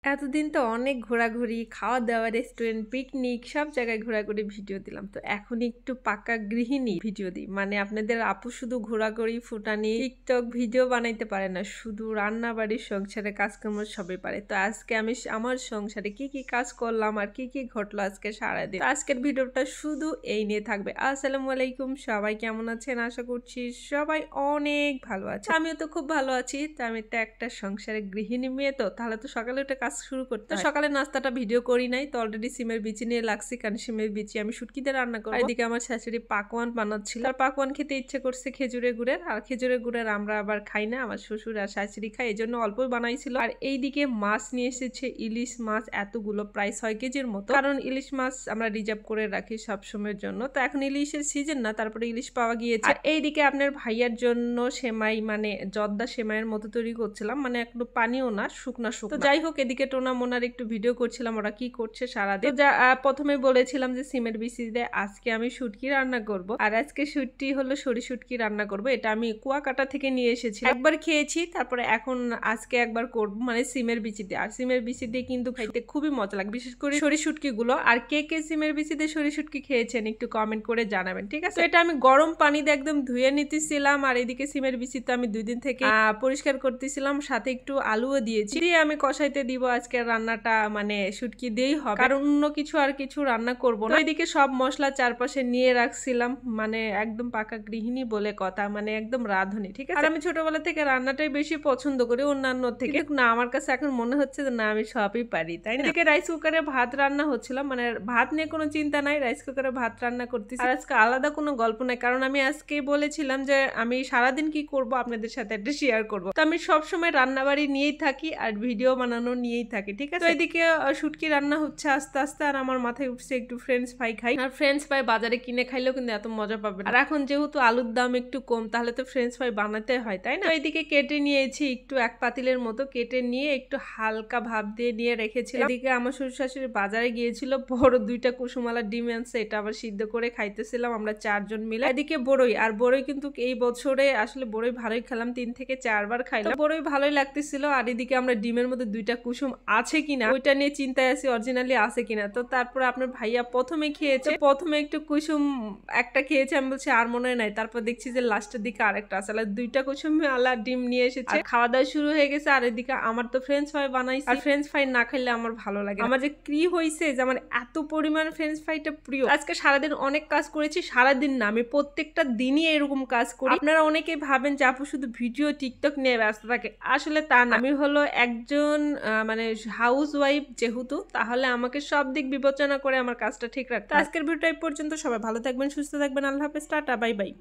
এতদিন তো অনেক ঘোরাঘুরি, খাওয়া-দাওয়া, রেস্টুরেন্ট, পিকনিক সব জায়গায় ঘোরাঘুরি ভিডিও দিলাম। তো এখন একটু পাক্কা গৃহিণী ভিডিও দিই। মানে আপনাদের আপু শুধু ঘোরাঘুরি, ফুটানি, টিকটক ভিডিও বানাইতে পারে না। শুধু রান্নাবাড়ির সংসারে কাজকর্ম সবই পারে। তো আজকে আমি আমার সংসারে কি কি কাজ করলাম আর কি কি ঘটলো আজকে সারাদিন। তো আজকের ভিডিওটা শুধু এই নিয়ে থাকবে। আসসালামু আলাইকুম, সবাই কেমন আছেন? আশা করছি সবাই অনেক ভালো আছে। আমিও তো খুব ভালো আছি। তো আমি তো একটা সংসারে গৃহিণী মেয়ে, তো তাহলে তো সকালে উঠে কাজ শুরু করতে হয়। সকালে নাস্তাটা ভিডিও করি নাই, তো অলরেডি সিমের বিচি নিয়ে লাগছি, কারণ সিমের বিচি আমি শুটকিতে রান্না করবো। এদিকে আমার শাশুড়ি পাকওয়ান বানাচ্ছিল, আর পাকওয়ান খেতে ইচ্ছে করছে খেজুরের গুড়ের, আর খেজুরের গুড়ের আমরা আবার খাই না, আমার শ্বশুর আর শাশুড়ি খায়, এই জন্য অল্পই বানাইছিল। আর এইদিকে মাছ নিয়ে এসেছে, ইলিশ মাছ, এতগুলো প্রায় 6 কেজির মতো, কারণ ইলিশ মাছ আমরা রিজার্ভ করে রাখি সব সময়ের জন্য। তো এখন ইলিশের সিজন না, তারপরে ইলিশ পাওয়া গিয়েছে। আর এইদিকে আপনার ভাইয়ার জন্য সেমাই, মানে জর্দা সেমাইয়ের মতো তৈরি করছিলাম, মানে একটু পানিও না, শুকনা শুকনা। তো যাই হোক, এদিকে টোনা মোনার একটু ভিডিও করছিলাম ওরা কি করছে সারাদিন। প্রথমে বলেছিলাম যে সিমের বিচিতে আজকে আমি শুটকি রান্না করব, আর আজকে শুটকি হলো সরি শুটকি রান্না করব। এটা আমি কুয়াকাটা থেকে নিয়ে এসেছি, একবার খেয়েছি, তারপরে এখন আজকে একবার করব, মানে সিমের বিচিতে। আর সিমের বিচিতে কিন্তু খাইতে খুবই মজা লাগে, বিশেষ করে সরি শুটকি গুলো। আর কে কে সিমের বিচিতে সরি শুটকি খেয়েছেন একটু কমেন্ট করে জানাবেন, ঠিক আছে? এটা আমি গরম পানিতে একদম ধুয়ে নিতেছিলাম, আর এদিকে সিমের বিচিতে আমি 2 দিন থেকে পরিষ্কার করতেছিলাম, সাথে একটু আলুও দিয়েছি, দিয়ে আমি কষাইতে দিব। আজকে রান্নাটা মানে শুটকি দিয়েই হবে, কারণ অন্য কিছু আর কিছু রান্না করব না। এদিকে সব মশলা চারপাশে নিয়ে রাখছিলাম, মানে একদম পাকা গৃহিণী বলে কথা, মানে একদম রাঁধুনি, ঠিক আছে? আর আমি ছোটবেলা থেকে রান্নাটাই বেশি পছন্দ করি অন্যান্য থেকে, না আমার কাছে এখন মনে হচ্ছে যে না, আমি সবই পারি, তাই না? এদিকে রাইস কুকারে ভাত রান্না হচ্ছিল, মানে ভাত নিয়ে কোনো চিন্তা নাই, রাইস কুকারে ভাত রান্না করতেছি। আর আজকে আলাদা কোনো গল্প নাই, কারণ আমি আজকে বলেছিলাম যে আমি সারাদিন কি করব আপনাদের সাথে একটা শেয়ার করব। তো আমি সবসময় রান্নাবাড়ি নিয়েই থাকি আর ভিডিও বানানো নিয়েই থাকি, ঠিক আছে? এদিকে শুটকি রান্না হচ্ছে আস্তে আস্তে, আর আমার মাথায় উঠছে একটু ফ্রেঞ্চ ফ্রাই খাই। আর ফ্রেঞ্চ ফ্রাই বাজারে কিনে খাইলেও কিন্তু এত মজা পাবে না, আর এখন যেহেতু আলুর দাম একটু কম, তাহলে তো ফ্রেঞ্চ ফ্রাই বানাতে হয়, তাই না? এদিকে কেটে নিয়েছি একটু, 1 পাতিলের মতো কেটে নিয়ে একটু হালকা ভাপ দিয়ে নিয়ে রেখেছিলাম। এদিকে আমার শ্বশুর শাশুড়ি বাজারে গিয়েছিল, বড় 2টা কুসুমালা ডিম আনছে, এটা আবার সিদ্ধ করে খাইতেছিলাম আমরা 4 জন মিলে। এদিকে বড়ই, আর বড়ই কিন্তু এই বছরে আসলে বড়ই ভালোই খেলাম, 3 থেকে 4 বার খাইলাম, বড়ই ভালোই লাগতেছিল। আর এদিকে আমরা ডিমের মধ্যে 2টা কুসুম আছে কিনা ওইটা নিয়ে চিন্তায় আছি, অরিজিনালি আছে কিনা। তো তারপর আপনার ভাইয়া প্রথমে খেয়েছে, প্রথমে একটু কুসুম একটা খেয়েছে, আমি বলছি আর মনে নাই, তারপর দেখছি যে লাস্টের দিকে আরেকটা আছে, 2টা কুসুম আলা ডিম নিয়ে এসেছে, খাওয়া দাওয়া শুরু হয়ে গেছে। আর এদিকে আমার তো ফ্রেঞ্চ ফ্রাই বানাইছি, আর ফ্রেঞ্চ ফ্রাই না খাইলে আমার ভালো লাগে। আমার যে কি হয়েছে যে আমার এত পরিমাণ ফ্রেঞ্চ ফ্রাইটা প্রিয়। আজকে সারাদিন অনেক কাজ করেছি, সারাদিন না, আমি প্রত্যেকটা দিনই এরকম কাজ করি। আপনারা অনেকেই ভাবেন যে আপু শুধু ভিডিও টিকটক নিয়ে ব্যস্ত থাকে, আসলে তা না। আমি হলো একজন মানে হাউস ওয়াইফ যেহেতু, তাহলে আমাকে সব দিক বিবেচনা করে আমার কাজটা ঠিক রাখতে। আজকের ভিডিওটা এই পর্যন্ত, সবাই ভালো থাকবেন, সুস্থ থাকবেন, আল্লাহ হাফেজ, টাটা, বাই বাই।